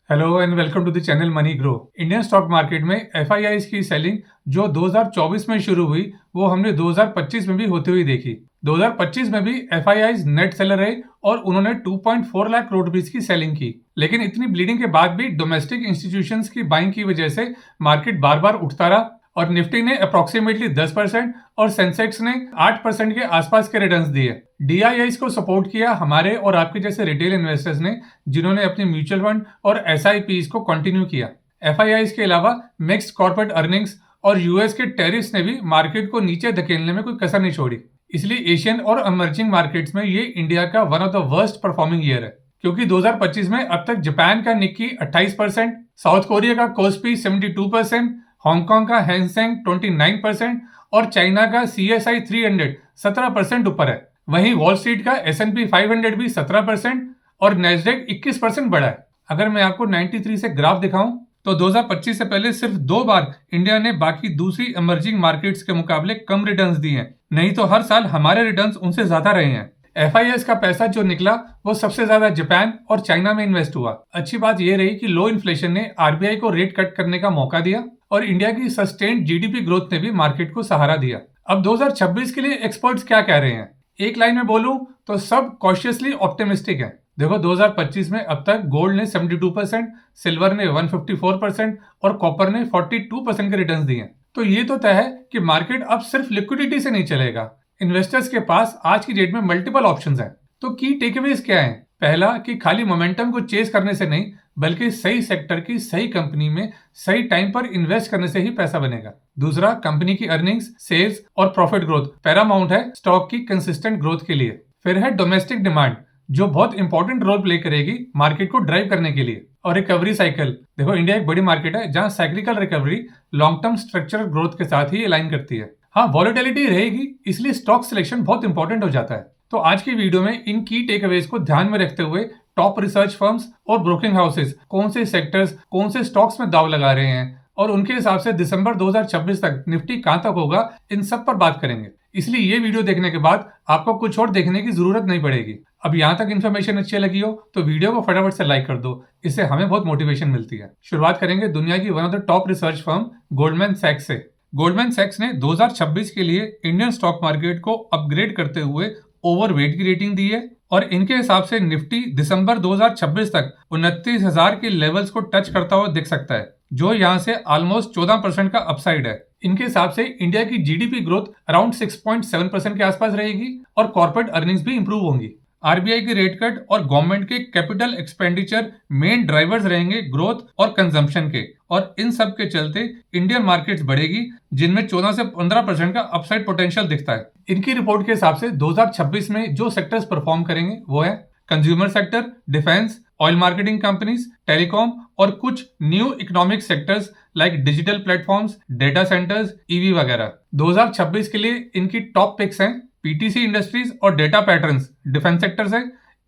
Hello and welcome to the channel money grow. Indian stock market में FIIs की selling जो 2024 में शुरू हुई वो हमने 2025 में भी होती हुई देखी। 2025 में भी एफआईआईज नेट सेलर रहे और उन्होंने 2.4 लाख करोड़ रुपीस की सेलिंग की। लेकिन इतनी ब्लीडिंग के बाद भी डोमेस्टिक इंस्टीट्यूशंस की बाइंग की वजह से मार्केट बार बार उठता रहा और निफ्टी ने अप्रोक्सीमेटली 10% और सेंसेक्स ने 8% के आसपास के रिटर्न्स दिए। डीआईआईज को सपोर्ट किया हमारे और आपके जैसे रिटेल इन्वेस्टर्स ने, जिन्होंने अपने म्यूचुअल फंड और एसआईपीज को कंटिन्यू किया। एफआईआईज के अलावा मिक्स्ड कॉर्पोरेट अर्निंग्स और यूएस के टेरिफ्स ने भी मार्केट को नीचे धकेलने में कोई कसर नहीं छोड़ी। इसलिए एशियन और इमर्जिंग मार्केट्स में ये इंडिया का one of the worst performing year है, क्योंकि 2025 में अब तक जापान का निक्की 28%, साउथ कोरिया का कोस्पी 72%, हांगकांग का हैंसेंग 29% और चाइना का सीएसआई 300 17% ऊपर है। वहीं वॉल स्ट्रीट का एसएनपी 500 भी 17% और नैस्डैक 21% बढ़ा है। अगर मैं आपको 93 से ग्राफ दिखाऊं तो 2025 से पहले सिर्फ 2 बार इंडिया ने बाकी दूसरी इमर्जिंग मार्केट्स के मुकाबले कम रिटर्न्स दिए हैं, नहीं तो हर साल हमारे रिटर्न्स उनसे ज्यादा रहे हैं। एफआईएस का पैसा जो निकला वो सबसे ज्यादा जापान और चाइना में इन्वेस्ट हुआ। अच्छी बात यह रही कि लो इन्फ्लेशन ने आरबीआई को रेट कट करने का मौका दिया और इंडिया की सस्टेन्ड जीडीपी ग्रोथ ने भी मार्केट को सहारा दिया। अब 2026 के लिए एक्सपर्ट्स क्या कह रहे हैं, एक लाइन में बोलूं तो सब कॉशियसली ऑप्टिमिस्टिक हैं। देखो 2025 में अब तक गोल्ड ने 72%, सिल्वर ने 154% और कॉपर ने 42% के रिटर्न्स दिए। तो ये तो तय है कि मार्केट अब सिर्फ लिक्विडिटी से नहीं चलेगा। इन्वेस्टर्स के पास आज की डेट में मल्टीपल ऑप्शंस हैं। तो की टेकअवेज क्या है? पहला कि खाली मोमेंटम को चेस करने से नहीं, बल्कि सही सेक्टर की सही कंपनी में सही टाइम पर इन्वेस्ट करने से ही पैसा बनेगा। दूसरा, कंपनी की अर्निंग्स, सेल्स और प्रॉफिट ग्रोथ पैरामाउंट है स्टॉक की कंसिस्टेंट ग्रोथ के लिए। फिर है डोमेस्टिक डिमांड, जो बहुत इंपॉर्टेंट रोल प्ले करेगी मार्केट को ड्राइव करने के लिए। और रिकवरी साइकिल, देखो इंडिया एक बड़ी मार्केट है जहां cyclical recovery long term structural growth के साथ ही अलाइन करती है। हाँ, वॉलेटिलिटी रहेगी, इसलिए स्टॉक सिलेक्शन बहुत इंपॉर्टेंट हो जाता है। तो आज की वीडियो में इन की टेकअवेज को ध्यान में रखते हुए टॉप रिसर्च फर्म्स और ब्रोकिंग हाउसेस कौन से सेक्टर्स, कौन से स्टॉक्स में दाव लगा रहे हैं और उनके हिसाब से दिसंबर 2026 तक निफ्टी कहां तक होगा, इन सब पर बात करेंगे। इसलिए ये वीडियो देखने के बाद आपको कुछ और देखने की जरूरत नहीं पड़ेगी। अब यहाँ तक इन्फॉर्मेशन अच्छी लगी हो तो वीडियो को फटाफट से लाइक कर दो, इससे हमें बहुत मोटिवेशन मिलती है। शुरुआत करेंगे दुनिया की one of the top research firm Goldman सैक्स से। गोल्डमैन सैक्स ने 2026 के लिए इंडियन स्टॉक मार्केट को अपग्रेड करते हुए ओवरवेट की रेटिंग दी है और इनके हिसाब से निफ्टी दिसंबर 2026 तक 29,000 के लेवल्स को टच करता हुआ दिख सकता है, जो यहाँ से ऑलमोस्ट 14% का अपसाइड है। इनके हिसाब से इंडिया की जीडीपी ग्रोथ अराउंड 6.7% के आसपास रहेगी और कॉर्पोरेट अर्निंग्स भी इंप्रूव होंगी। आरबीआई के रेट कट और गवर्नमेंट के कैपिटल एक्सपेंडिचर मेन ड्राइवर्स रहेंगे ग्रोथ और कंजम्पशन के, और इन सब के चलते इंडियन मार्केट्स बढ़ेगी, जिनमें 14 से 15% का अपसाइड पोटेंशियल दिखता है। इनकी रिपोर्ट के हिसाब से 2026 में जो सेक्टर्स परफॉर्म करेंगे वो है consumer sector, defence, oil marketing companies, telecom और कुछ new economic sectors like digital platforms, data centres, EV वगैरह। 2026 के लिए इनकी टॉप पिक्स हैं पीटीसी इंडस्ट्रीज और डेटा पैटर्न्स डिफेंस सेक्टर से,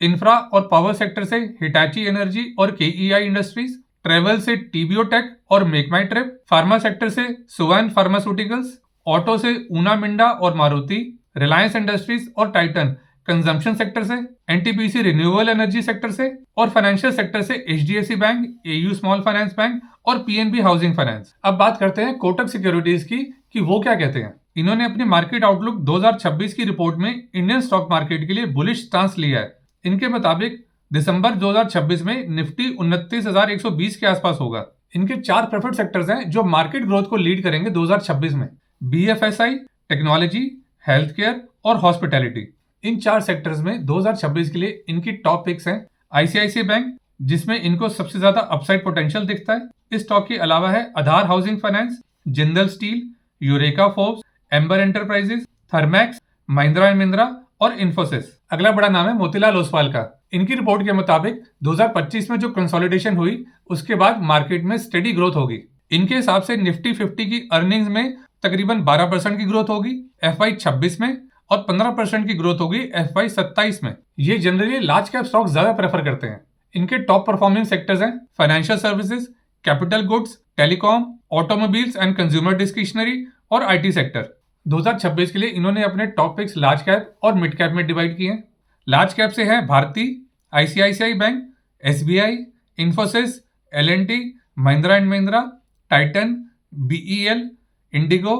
इंफ्रा और पावर सेक्टर से हिटाची एनर्जी और केईआई इंडस्ट्रीज, ट्रेवल से टीबीओ टेक और मेक माई ट्रिप, फार्मा सेक्टर से सुवेन फार्मास्यूटिकल्स, ऑटो से ऊना मिंडा और मारुति, रिलायंस इंडस्ट्रीज और टाइटन कंजम्पशन सेक्टर से, एनटीपीसी रिन्यूएबल एनर्जी सेक्टर से और फाइनेंशियल सेक्टर से HDFC bank, AU small finance bank और पीएनबी हाउसिंग फाइनेंस। अब बात करते हैं कोटक सिक्योरिटीज की कि वो क्या कहते हैं। इन्होंने अपनी मार्केट आउटलुक 2026 की रिपोर्ट में इंडियन स्टॉक मार्केट के लिए बुलिश स्टांस लिया है। इनके मुताबिक दिसंबर 2026 में निफ्टी 29,120 के आसपास होगा। इनके 4 प्रेफर्ड सेक्टर्स हैं जो मार्केट ग्रोथ को लीड करेंगे 2026 में: बीएफएसआई, टेक्नोलॉजी, हेल्थ केयर और हॉस्पिटैलिटी। इन 4 सेक्टर्स में 2026 के लिए इनकी टॉप पिक्स हैं आईसीआईसीआई बैंक, जिसमें इनको सबसे ज्यादा अपसाइड पोटेंशियल दिखता है। इस स्टॉक के अलावा है Aadhar housing finance, Jindal steel, Eureka Forbes, Amber Enterprises, Thermax, Mahindra and Mahindra और इन्फोसिस। अगला बड़ा नाम है मोतीलाल ओसवाल का। इनकी रिपोर्ट के मुताबिक 2025 में जो कंसोलिडेशन हुई उसके बाद मार्केट में स्टेडी ग्रोथ होगी। इनके हिसाब से निफ्टी 50 की अर्निंग्स में तकरीबन 12% की ग्रोथ होगी FY 26 में और 15% की ग्रोथ होगी FY 27 में। ये जनरली लार्ज कैप स्टॉक ज्यादा प्रेफर करते हैं। इनके टॉप परफॉर्मिंग सेक्टर्स हैं financial services, capital goods, telecom, automobiles and consumer discretionary और आईटी सेक्टर। 2026 के लिए इन्होंने अपने टॉप पिक्स लार्ज कैप और मिड कैप में डिवाइड किए हैं। लार्ज कैप से है Bharti, ICICI bank, SBI, Infosys, L&T, Mahindra and Mahindra, Titan, BEL, IndiGo,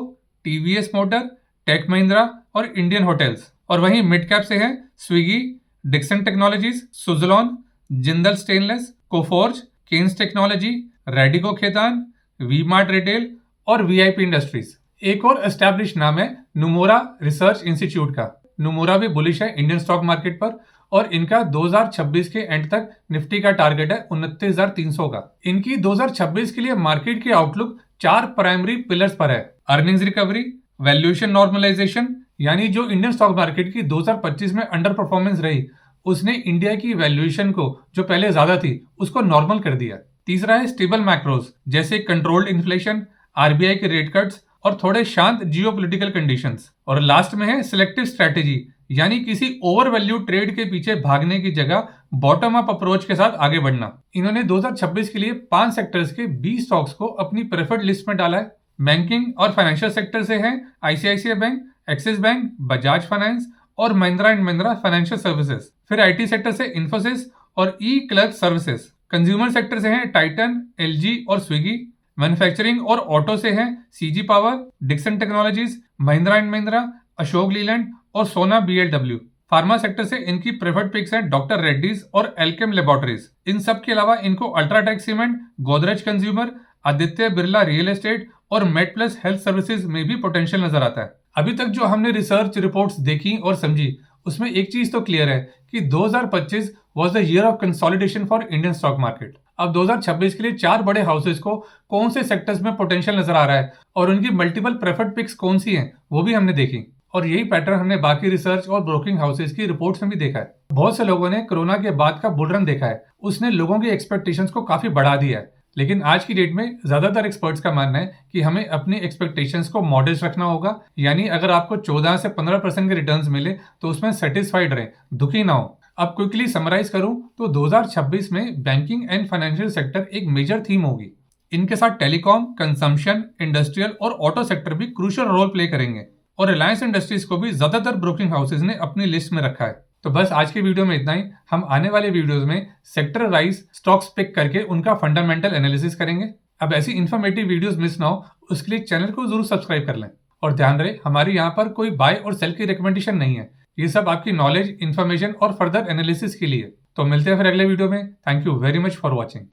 TVS motor, tech Mahindra और इंडियन होटल्स। और वहीं मिड कैप से हैं Swiggy, Dixon technologies, Suzlon, Jindal stainless, Coforge, Kaynes technology, Radico Khaitan, V mart retail और VIP इंडस्ट्रीज। एक और एस्टैब्लिश नाम है नुमोरा रिसर्च इंस्टीट्यूट का। नुमोरा भी बुलिश है इंडियन स्टॉक मार्केट पर और इनका 2026 के एंड तक निफ्टी का टारगेट है 29,300 का। इनकी 2026 के लिए मार्केट की आउटलुक 4 प्राइमरी पिलर्स पर है। अर्निंग्स रिकवरी, वैल्यूएशन नॉर्मलाइजेशन, यानी जो इंडियन स्टॉक मार्केट की 2025 में अंडर परफॉर्मेंस रही उसने इंडिया की वैल्यूएशन को जो पहले ज्यादा थी उसको नॉर्मल कर दिया। तीसरा है स्टेबल मैक्रोस, जैसे कंट्रोल्ड इन्फ्लेशन, RBI के रेट कट्स और थोड़े शांत जियोपॉलिटिकल कंडीशंस। और लास्ट में है सिलेक्टिव स्ट्रेटेजी, यानी किसी ओवर वैल्यू ट्रेड के पीछे भागने की जगह बॉटम अप अप्रोच के साथ आगे बढ़ना। इन्होंने 2026 के लिए 5 सेक्टर्स के 20 स्टॉक्स को अपनी प्रेफर्ड लिस्ट में डाला है। बैंकिंग और फाइनेंशियल सेक्टर से हैं ICICI bank, Axis bank, Bajaj finance और Mahindra and Mahindra financial services. फिर IT सेक्टर से इन्फोसिस और क्लर्क सर्विसेज। कंज्यूमर सेक्टर से हैं टाइटन, LG और स्विगी। मैन्युफैक्चरिंग और ऑटो से हैं CG power, Dixon Technologies, Mahindra and Mahindra, Ashok Leyland और सोना BLW। फार्मा सेक्टर से इनकी प्रेफर्ड पिक्स हैं डॉक्टर रेड्डीज और एल्केम लेबोरेटरीज। इन सब के अलावा इनको UltraTech cement, Godrej consumer, Aditya Birla real estate और मेडप्लस हेल्थ सर्विसेज में भी पोटेंशियल नजर आता है। अभी तक जो हमने रिसर्च रिपोर्ट्स देखी और समझी उसमें एक चीज तो क्लियर है कि 2025 was the year of consolidation for Indian stock market. अब 2026 के लिए 4 बड़े हाउसेस को कौन से सेक्टर्स में पोटेंशियल नजर आ रहा है और उनकी मल्टीपल प्रेफर्ड पिक्स कौन सी हैं वो भी हमने देखी। और यही पैटर्न हमने बाकी रिसर्च और ब्रोकिंग हाउसेस की रिपोर्ट्स में भी देखा है। बहुत से लोगों ने कोरोना के बाद का बुल रन देखा है, उसने लोगों की एक्सपेक्टेशंस को काफी बढ़ा दिया है। लेकिन आज की डेट में ज्यादातर एक्सपर्ट्स का मानना है कि हमें अपनी एक्सपेक्टेशंस को मॉडरेट रखना होगा, यानी अगर आपको 14 से 15% के रिटर्न्स मिले तो उसमें सेटिस्फाइड रहें, दुखी ना हो। अब क्विकली समराइज करूं तो 2026 में बैंकिंग एंड फाइनेंशियल सेक्टर एक मेजर थीम होगी। इनके साथ टेलीकॉम, कंजम्पशन, इंडस्ट्रियल और ऑटो सेक्टर भी क्रूशियल रोल प्ले करेंगे और रिलायंस इंडस्ट्रीज को भी ज्यादातर ब्रोकिंग हाउसेज ने अपनी लिस्ट में रखा है। तो बस आज की वीडियो में इतना ही। हम आने वाले वीडियोस में सेक्टर वाइज स्टॉक्स पिक करके उनका फंडामेंटल एनालिसिस करेंगे। अब ऐसी इन्फॉर्मेटिव वीडियोस मिस ना हो उसके लिए चैनल को जरूर सब्सक्राइब कर लें। और ध्यान रहे हमारे यहाँ पर कोई बाय और सेल की रिकमेंडेशन नहीं है, ये सब आपकी नॉलेज, इन्फॉर्मेशन और फर्दर एनालिसिस के लिए। तो मिलते हैं फिर अगले वीडियो में। Thank you very much for watching.